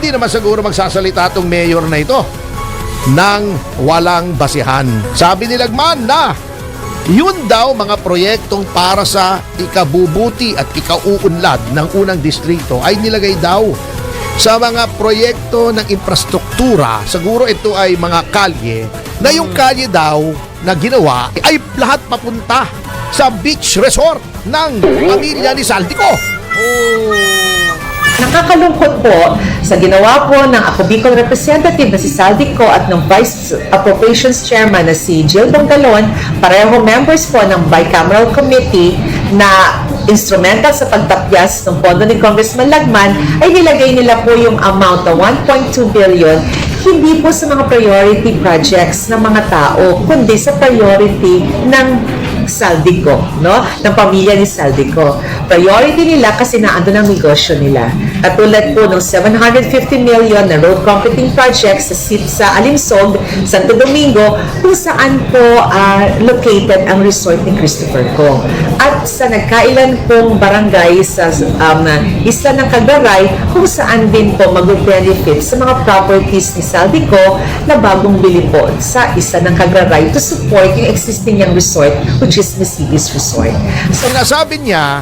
hindi naman siguro magsasalita itong mayor na ito ng walang basihan. Sabi ni Lagman na yun daw mga proyektong para sa ikabubuti at ikauunlad ng unang distrito ay nilagay daw sa mga proyekto ng infrastruktura. Siguro ito ay mga kalye na yung kalye daw na ginawa ay lahat papunta sa beach resort ng pamilya ni Saldico. Nakakalungkot po sa ginawa po ng Ako Bicol representative na si Saldico at ng Vice Appropriations Chairman na si Jill Bongalon, pareho members po ng Bicameral Committee na instrumental sa pagtapyas ng pondo ni Congressman Lagman, ay nilagay nila po yung amount na 1.2 billion hindi po sa mga priority projects ng mga tao, kundi sa priority ng Saldico, no? Ng pamilya ni Saldico. Priority nila kasi naandun ang negosyo nila. Katulad po ng 750 million na road concreting project sa Alimsog, Santo Domingo, kung saan po located ang resort ni Christopher Kong. At sa nagkailan pong barangay sa Isla ng Cagaray, kung saan din po mag-benefit sa mga properties ni Saldico na bagong bili po sa Isla ng Cagaray to support yung existing yung resort, which is Mercedes Resort. So nasabi niya,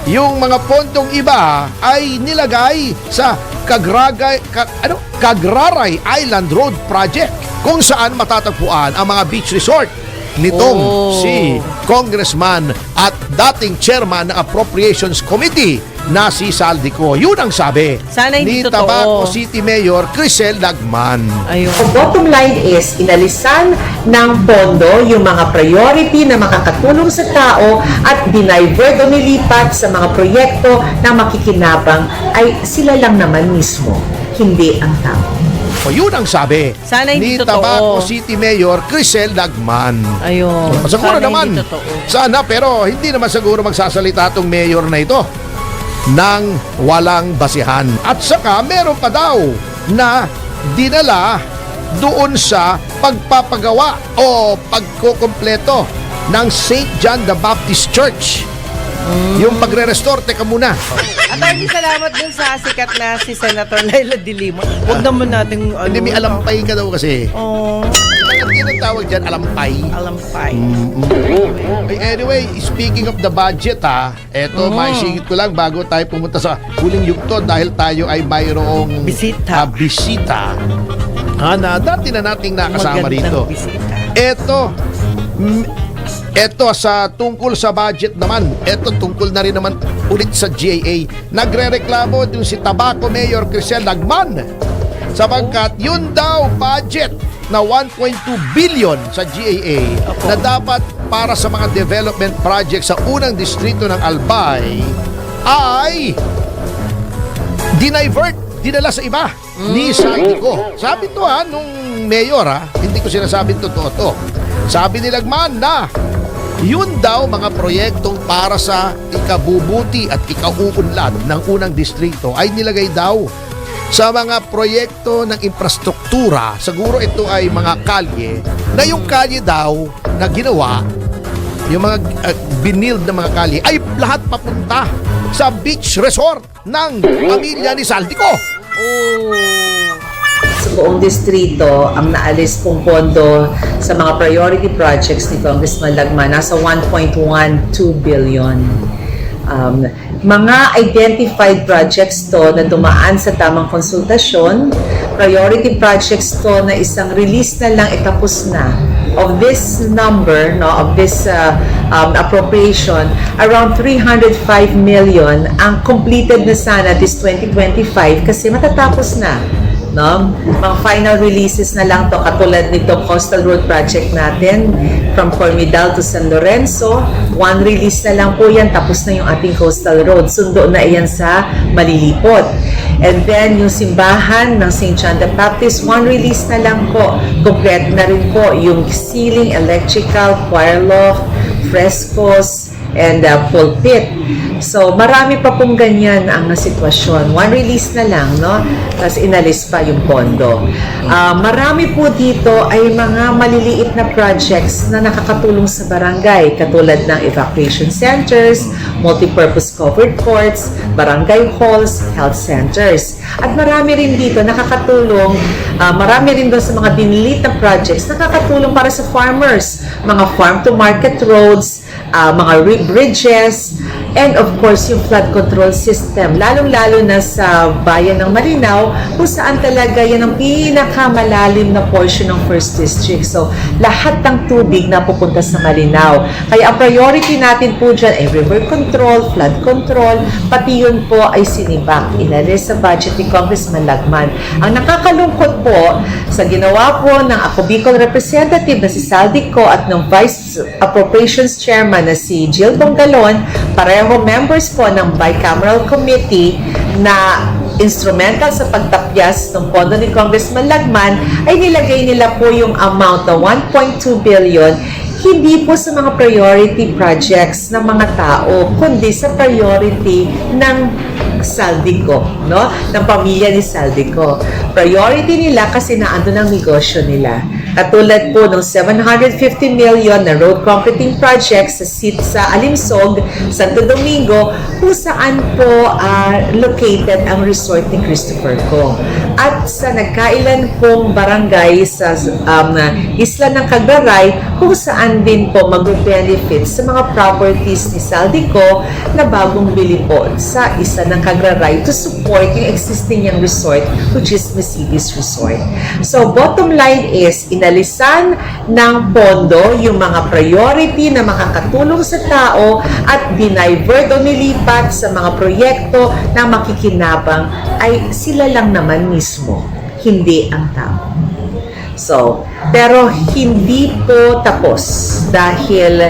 yung mga pondong iba ay nilagay sa Cagraray Island Road Project kung saan matatagpuan ang mga beach resort nitong si Congressman at dating chairman ng Appropriations Committee na si Saldico. Yun ang sabi Sana ni hindi Tabaco totoo. City Mayor Crisel Lagman. Ayun. Ang bottom line is, inalisan ng pondo yung mga priority na makakatulong sa tao at dinivert o nilipat sa mga proyekto na makikinabang ay sila lang naman mismo, hindi ang tao. O yun ang sabi Sana hindi ni totoo. Tabaco City Mayor Crisel Lagman. Ayun. Siguro Sana naman, hindi totoo. sana, pero hindi naman siguro magsasalita itong mayor na ito ng walang basihan. At saka meron pa daw na dinala doon sa pagpapagawa o pagkukumpleto ng St. John the Baptist Church. Yung pagre-restore, teka muna. Attorney, salamat dun sa sikat na si Senator Laila De Lima. Huwag naman natin Hindi, may alampay ka daw kasi. Oh, Yan ang tawag dyan, alampay. alampay. Anyway, speaking of the budget eto, maisingit ko lang bago tayo pumunta sa huling yugto dahil tayo ay mayroong Bisita. bisita na dati na nating nakasama rito. Magandang bisita. Eto sa tungkol sa budget naman, eto tungkol na rin naman ulit sa GAA. Nagrereklamo din si Tabaco Mayor Crisel Lagman sapagkat yun daw budget na 1.2 billion sa GAA na dapat para sa mga development project sa unang distrito ng Albay ay dinala sa iba ni Saldico. Sabi to nung mayor hindi ko sinasabing totoo to. Sabi ni Lagman na yun daw mga proyektong para sa ikabubuti at ikauunlad ng unang distrito ay nilagay daw sa mga proyekto ng infrastruktura. Siguro ito ay mga kalye na yung kalye daw na ginawa, yung mga binild na mga kalye ay lahat papunta sa beach resort ng pamilya ni Saldico. Sa buong distrito, ang naalis pong pondo sa mga priority projects ni Congressman Lagman, nasa 1.12 billion. Mga identified projects to na dumaan sa tamang konsultasyon, priority projects to na isang release na lang itapos na. Of this number, of this appropriation, around 305 million ang completed na sana this 2025 kasi matatapos na. Mga final releases na lang to, katulad nito Coastal Road Project natin from Formidal to San Lorenzo. One release na lang po yan, tapos na yung ating Coastal Road. Sundo na iyan sa Malilipot. And then yung simbahan ng St. John the Baptist, one release na lang po. Complete na rin po yung ceiling, electrical, choir loft, frescoes, and pulpit. So, marami pa pong ganyan ang sitwasyon. One release na lang, Tapos inalis pa yung pondo. Marami po dito ay mga maliliit na projects na nakakatulong sa barangay, katulad ng evacuation centers, multipurpose covered courts, barangay halls, health centers. At marami rin dito nakakatulong, marami rin doon sa mga dinilit na projects, nakakatulong para sa farmers, mga farm-to-market roads, mga bridges, and of course yung flood control system, lalong-lalo na sa bayan ng Malinao, kung saan talaga yan ang pinakamalalim na portion ng First District. So, lahat ng tubig na pupunta sa Malinao. Kaya ang priority natin po dyan ay river control, flood control, pati yun po ay sinibak. Inalis sa budget ni Congressman Lagman. Ang nakakalungkot po, sa ginawa po ng Ako Bicol Representative na si Saldico at ng Vice Appropriations Chairman na si Jill Bongalon, pareho members po ng Bicameral Committee na instrumental sa pagtapyas ng pondo ni Congressman Lagman, ay nilagay nila po yung amount na 1.2 billion hindi po sa mga priority projects ng mga tao, kundi sa priority ng Saldico, no? Ng pamilya ni Saldico. Priority nila kasi naandun ang negosyo nila. Katulad po ng 750 million na road concreting project sa Alimsog, Santo Domingo, kung saan po located ang resort ni Christopher Kong. At sa nagkailan pong barangay sa Isla ng Cagraray, kung saan din po mag-benefit sa mga properties ni Saldico na bagong bili po sa Isla ng Cagraray to support yung existing niyang resort, which is Mercedes Resort. So, bottom line is, inalisan ng pondo yung mga priority na makakatulong sa tao at dinivert o nilipat sa mga proyekto na makikinabang ay sila lang naman mismo, hindi ang tao. So, pero hindi po tapos dahil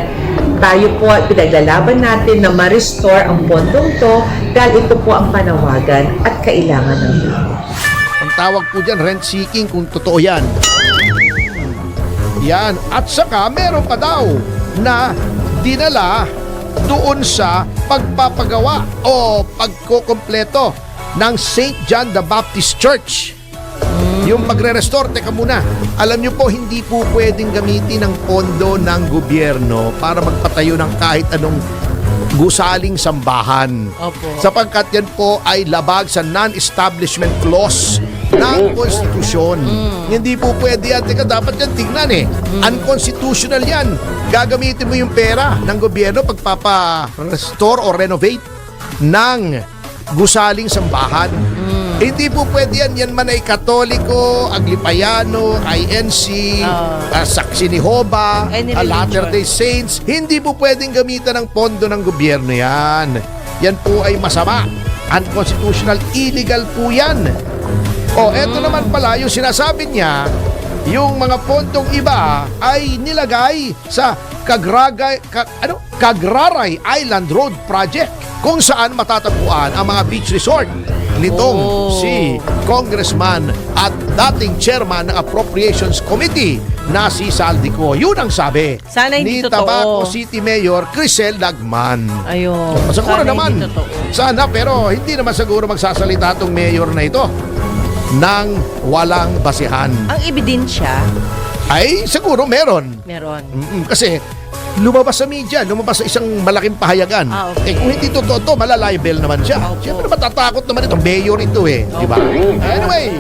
tayo po at pinaglalaban natin na ma-restore ang pondong to dahil ito po ang panawagan at kailangan ng tao. Ang tawag po dyan, rent seeking, kung totoo yan. Yan. At saka, meron pa daw na dinala doon sa pagpapagawa o pagkukumpleto ng St. John the Baptist Church. Yung magre-restore, teka muna, alam nyo po, hindi po pwedeng gamitin ang pondo ng gobyerno para magpatayo ng kahit anong gusaling sambahan. Opo. Sapagkat yan po ay labag sa non-establishment clause ng konstitusyon. Hindi po pwede yan. Teka, dapat yan tingnan unconstitutional yan. Gagamitin mo yung pera ng gobyerno pagpapa-restore o renovate ng gusaling sambahan. Hindi po pwede yan. Yan man ay Katoliko, Aglipayano, INC, Saksi ni Jehovah, Any Latter-day Saints. Hindi po pwedeng gamitan ng pondo ng gobyerno yan. Yan po ay masama. Unconstitutional, illegal po yan. O, eto naman pala, yung sinasabi niya, yung mga pondong iba ay nilagay sa Cagraray Island Road Project, kung saan matatagpuan ang mga beach resort nitong si Congressman at dating chairman ng Appropriations Committee na si Saldico. Yun ang sabi Sana hindi ni totoo. Tabaco City Mayor Crisel Lagman. Ayun. Siguro Sana naman, hindi totoo. sana, pero hindi naman siguro magsasalita tong mayor na ito ng walang basihan. Ang ebidensya, Ay, siguro meron. meron. Kasi lumabas sa media, lumabas sa isang malaking pahayagan. Okay. Kung hindi totoo to, malalibel naman siya. Opo. Siyempre matatakot naman itong mayor ito di ba? Anyway,